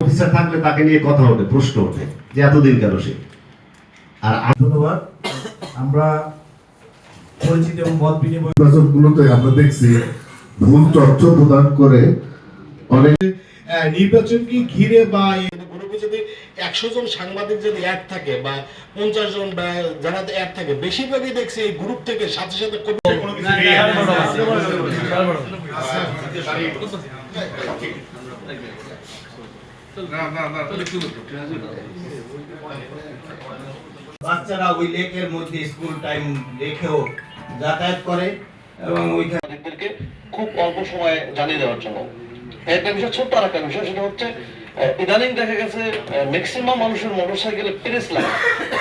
Officer থাকলে তাকে নিয়ে কথা ওঠে, প্রশ্ন ওঠে যে এতদিন কেন সে। আর ধন্যবাদ। আমরা পরিচিত এবং মত বিনিময় গুলোতে আমরা দেখছি ভুল তথ্য প্রদান করে অনেক নির্বাচনকে ঘিরে বা গ্রুপে যদি 100 জন সাংবাদিক যদি অ্যাড থাকে বা 50 জন বা যারা অ্যাড থাকে, বেশিরভাগই দেখছি এই গ্রুপ থেকে সাথে সাথে কোনো কিছু নেই। বাচ্চারা ওই লেকের মধ্যে স্কুল টাইম রেখেও যাতায়াত করে এবং ওইখানে খুব অল্প সময়ে জানিয়ে দেওয়ার জন্য একটা বিষয়, ছোট্ট আর একটা বিষয়, সেটা হচ্ছে ইদানিং দেখা গেছে ম্যাক্সিমাম মানুষের মোটরসাইকেলে প্রেস লেখা,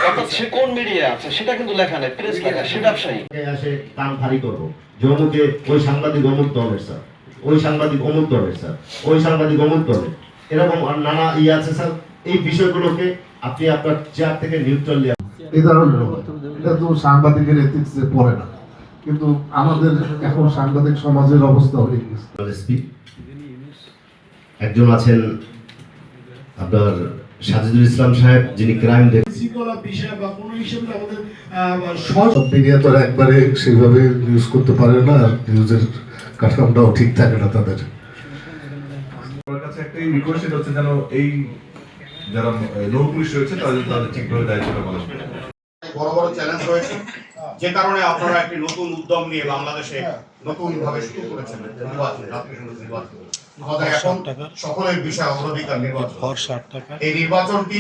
অর্থাৎ সে কোন মিডিয়া আছে সেটা কিন্তু লেখা নেই, প্রেস লেখা, সে ব্যবসায়ী আসে কান ভারী করবো যে অমুকে ওই সাংবাদিক অমুক দলের স্যার, ওই সাংবাদিক অমুক দলের স্যার, ওই সাংবাদিক অমুক দলের, এরকম নানা আছে স্যার। এই বিষয়গুলোকে আপনি আপনার চেয়ার থেকে নিউট্রাল এই ধরনের এটা তো সাংবাদিকের এথিক্সে পড়ে না, কিন্তু আমাদের এখন সাংবাদিক সমাজের অবস্থা হয়ে গেছে। একজন আছেন আপনার সাজিদুল ইসলাম সাহেব, যিনি ক্রাইম বিষয় বা কোনো হিসেবে আমাদের মিডিয়া তো একবারে সেইভাবে নিউজ করতে পারে না, আর নিউজের কাঠামোটাও ঠিক থাকে না তাদের। আমার কাছে একটাই রিকোয়েস্ট হচ্ছে যেন এই যারা লো পুলিশ রয়েছে তাদের ঠিকভাবে দায়িত্বটা পালন করে। বড় বড় চ্যালেঞ্জ রয়েছে, যে কারণে আপনারা একটি নতুন উদ্যম নিয়ে বাংলাদেশে নতুন ভাবে শুরু করেছেন নির্বাচন, জাতীয় সংসদ নির্বাচন। আমাদের এখন সকলের বিষয় অগ্রাধিকার নির্বাচন। এই নির্বাচনটি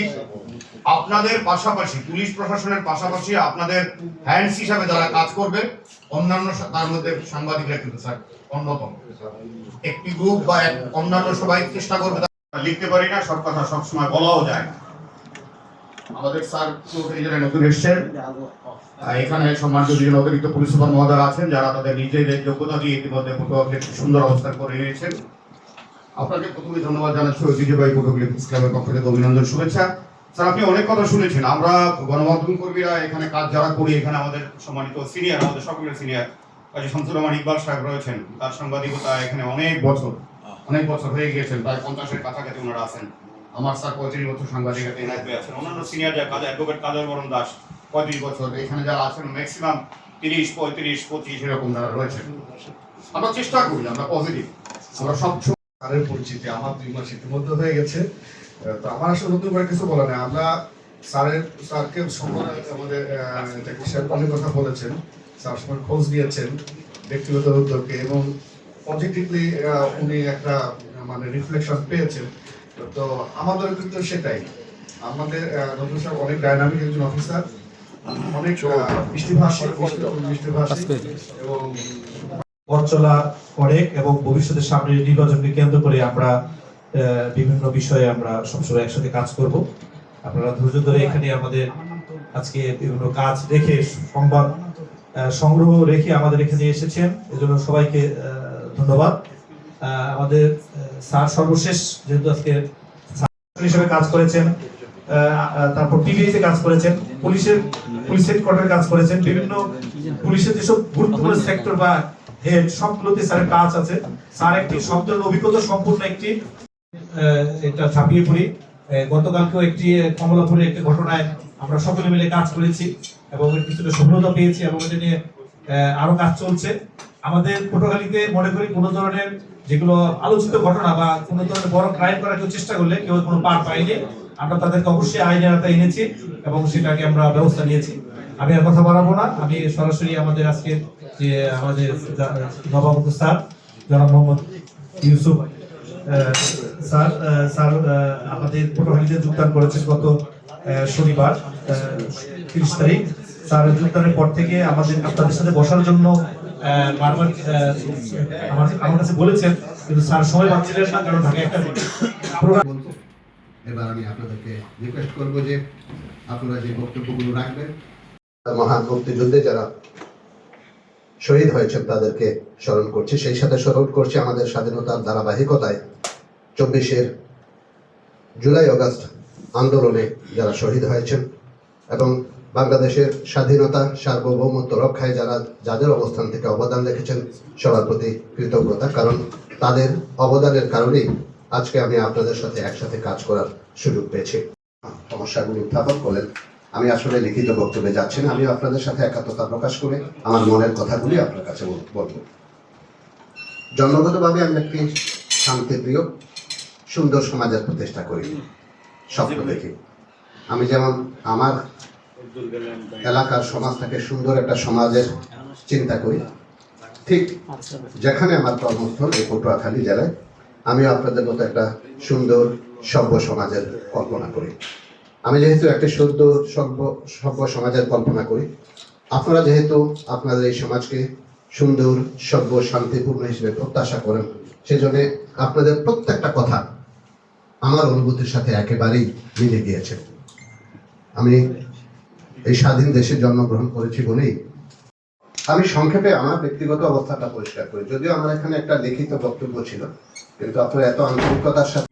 আপনাদের পাশাপাশি, পুলিশ প্রশাসনের পাশাপাশি আপনাদের হ্যান্ডস হিসাবে যারা কাজ করবে, অন্যান্য তার মধ্যে সাংবাদিকরা কিন্তু স্যার অন্যতম একটি গ্রুপ বা অন্যান্য সবাই চেষ্টা করবে, লিখতে পারি না, সব কথা সবসময় বলাও যায় না। আমাদের স্যার নতুন এসছেন, এখানে সম্মানিত দুজন অতিরিক্ত পুলিশ সুপার মহোদয় আছেন, যারা তাদের নিজেদের যোগ্যতা দিয়ে ইতিমধ্যে প্রোটোকলকে সুন্দর অবস্থান করে নিয়েছেন। আপনাকে প্রথমে ধন্যবাদ জানাচ্ছি ঐতিহ্যবাহী প্রোটোকল ইসলামের পক্ষ থেকে অভিনন্দন, শুভেচ্ছা। স্যার, আপনি অনেক কথা শুনেছেন। আমরা গণমাধ্যম কর্মীরা এখানে কাজ যারা করি, এখানে আমাদের সম্মানিত সিনিয়র, আমাদের সকলের সিনিয়র কাজী শামসুর রহমান ইকবাল সাহেব রয়েছেন। তার সাংবাদিকতা এখানে অনেক বছর হয়ে গিয়েছেন, প্রায় 50-এর কাছাকাছি ওনারা আছেন। আমার স্যার 35 বছর সাংবাদিকতা এনআইপি আছেন। অন্যান্য সিনিয়র যারা কাজ, অ্যাডভোকেট কাজল বরণ দাস 35 বছর, এখানে যারা আছেন ম্যাক্সিমাম 30, 35, 25 এরকম যারা রয়েছেন। আমরা চেষ্টা করি, আমরা পজিটিভ, আমরা সব স্যারের পরিচিতি আমার 2 মাস ইতিমধ্যে হয়ে গেছে, তো আমার আসলে নতুন করে কিছু বলা নেই। আমরা স্যারকে সময় আমাদের অনেক কথা বলেছেন, স্যার সময় খোঁজ নিয়েছেন ব্যক্তিগত উদ্যোগে, এবং পজিটিভলি উনি একটা মানে রিফ্লেকশন পেয়েছেন। তো আমাদের কিন্তু সেটাই, আমাদের নতুন সাহেব অনেক ডাইনামিক একজন অফিসার, অনেক মিষ্টিভাষী এবং পথ চলা করে, এবং ভবিষ্যতের সামনে নির্বাচনকে কেন্দ্র করে আমরা বিভিন্ন বিষয়ে আমরা সবসময় একসাথে কাজ করব। আপনারা ধৈর্য ধরে এখানে আমাদের আজকে বিভিন্ন কাজ রেখে, সংবাদ সংগ্রহ রেখে আমাদের এখানে এসেছেন, এজন্য সবাইকে ধন্যবাদ। আমাদের স্যার সর্বশেষ যেহেতু আজকে হিসেবে কাজ করেছেন, তারপর টিভিতে কাজ করেছেন, পুলিশ হেডকোয়ার্টারে কাজ করেছেন, বিভিন্ন পুলিশের যেসব গুরুত্বপূর্ণ সেক্টর বা হেড সবগুলোতে স্যারের কাজ আছে। স্যার একটি শব্দ অভিজ্ঞতা সম্পূর্ণ একটি এটা ছাপিয়ে পড়ি। গতকালকেও একটি কমলাপুরে একটি ঘটনায় আমরা সকলে মিলে কাজ করেছি এবং কিছুটা সফলতা পেয়েছি, এবং এটা নিয়ে আরো কাজ চলছে। আমাদের পটুয়াখালীতে মনে করি কোনো ধরনের যেগুলো আলোচিত ঘটনা বা কোনো ধরনের বড় ক্রাইম করার কেউ চেষ্টা করলে কেউ কোনো পার পায়নি, আমরা তাদেরকে অবশ্যই আইনের আওতায় এনেছি এবং সেটাকে আমরা ব্যবস্থা নিয়েছি। আমি আর কথা বাড়াবো না, আমি সরাসরি আমাদের আজকে যে আমাদের নবাগত স্যার জনাব মোহাম্মদ ইউসুফ স্যার আমাদের পটুয়াখালীতে যোগদান করেছেন গত শনিবার 30 তারিখ। স্যার যোগদানের পর থেকে আমাদের আপনাদের সাথে বসার জন্য বারবার আমার কাছে বলেছেন, কিন্তু স্যার সময় পাচ্ছিলেন না, কারণ ঢাকায় একটা প্রোগ্রাম। এবার আমি আপনাদেরকে রিকোয়েস্ট করবো যে আপনারা যে বক্তব্যগুলো রাখবেন, মহান মুক্তিযুদ্ধে যারা শহীদ হয়েছেন তাদেরকে স্মরণ করছি, সেই সাথে স্মরণ করছি আমাদের স্বাধীনতার ধারাবাহিকতায় 24 জুলাই আগস্ট আন্দোলনে যারা শহীদ হয়েছেন এবং বাংলাদেশের স্বাধীনতা সার্বভৌমত্ব রক্ষায় যারা যাদের অবস্থান থেকে অবদান রেখেছেন, সবার প্রতি কৃতজ্ঞতা। কারণ তাদের অবদানের কারণেই আজকে আমি আপনাদের সাথে একসাথে কাজ করার সুযোগ পেয়েছি। সমস্যাগুলি উত্থাপন করলেন, আমি আসলে লিখিত বক্তব্যে যাচ্ছি না, আমি আপনাদের সাথে একাত্মতা প্রকাশ করে আমার মনের কথাগুলি আপনার কাছে বলবো। জন্মগতভাবে আমি একটি শান্তিপ্রিয় সুন্দর সমাজের প্রতিষ্ঠা করি, স্বপ্ন দেখি। আমি যেমন আমার এলাকার সমাজটাকে সুন্দর একটা সমাজের চিন্তা করি, ঠিক যেখানে আমার কর্মস্থল এই পটুয়াখালী জেলায় আমিও আপনাদের মতো একটা সুন্দর সভ্য সমাজের কল্পনা করি। আমি যেহেতু একটা সুন্দর সভ্য সমাজের কল্পনা করি, আপনারা যেহেতু আপনাদের এই সমাজকে সুন্দর সভ্য শান্তিপূর্ণ হিসেবে প্রত্যাশা করেন, সেজন্য আপনাদের প্রত্যেকটা কথা আমার অনুভূতির সাথে একেবারেই মিলে গিয়েছে। আমি এই স্বাধীন দেশে জন্মগ্রহণ করেছি বলেই আমি সংক্ষেপে আমার ব্যক্তিগত অবস্থাটা পরিষ্কার করি। যদিও আমার এখানে একটা লিখিত বক্তব্য ছিল, কিন্তু আপনারা এত আন্তরিকতার সাথে